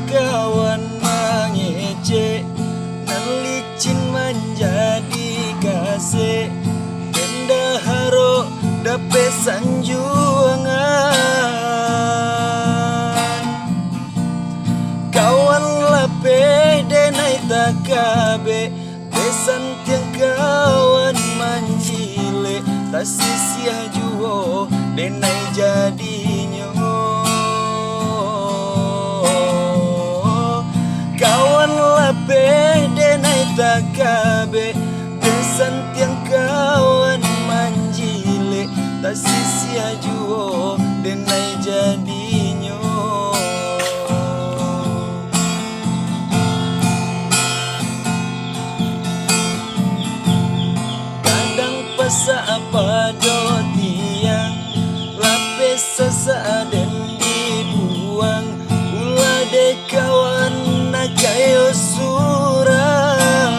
kawan mangece, nan licin menjadi kasih, bendaharo dape sanjuangan. Kawan lapeh denai takabe, besan tiang kawan manjile, tak sia juo denai jadinyo. Kawan lapeh denai takabe, besan tiang kawan manjile, tak sia juo denai jadinyo. Sa apa do tiang lapis sesaden dibuang, ulah de kawan nak kayo surang.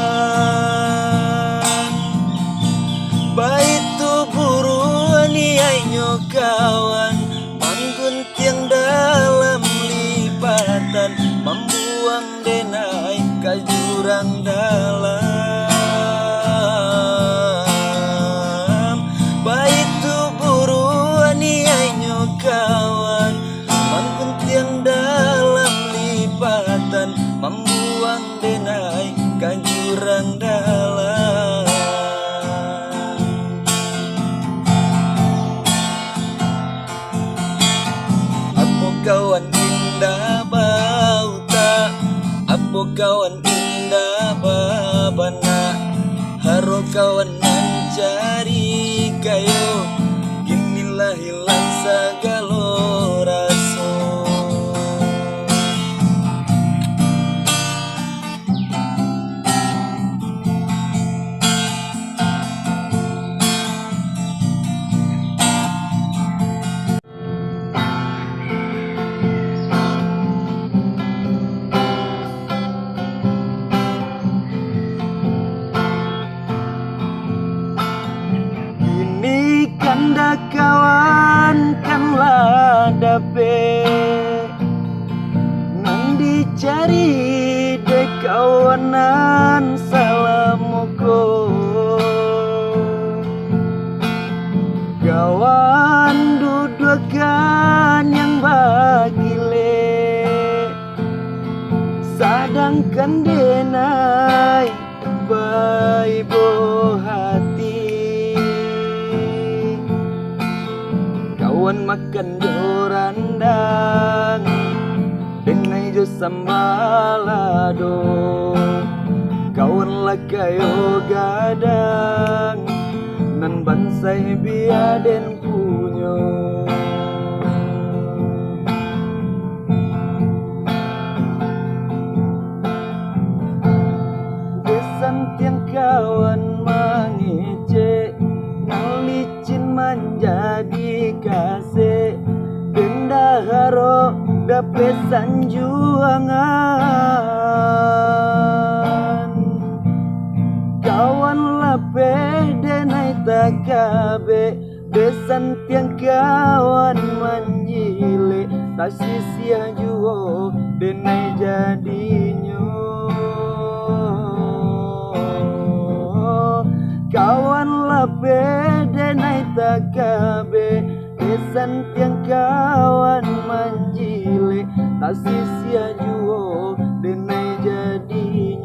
Baitu buruan ianyo kawan, manggun tiang dalam lipatan, membuang denai ka jurang dalam. Kawan mangkuntiang dalam lipatan, membuang denai kan jurang dalam. Apo kawan indah bau tak, apo kawan indah babana, haro kawan mencari kayo, inilah hilang segala rasa. Ini kanda kawan kanlah dape, nan dicari de kawanan salamuko. Kawan dudukan yang bagile, sadangkan denai baibo hati. Kawan makan jorandang, denai jo sambalado. Kawan lah kayo gadang, nan bansai biaden punyo. Besan tiang kawan mangece, nan licin menjadi kasih, bendaharo dape sanjuangan. Kawan lapeh denai takabe, besan tiang kawan manjile, tak sia juo denai jadinyo. Kawan lapeh denai takabe, besan tiang kawan manjile, tak sia juo denai jadinyo.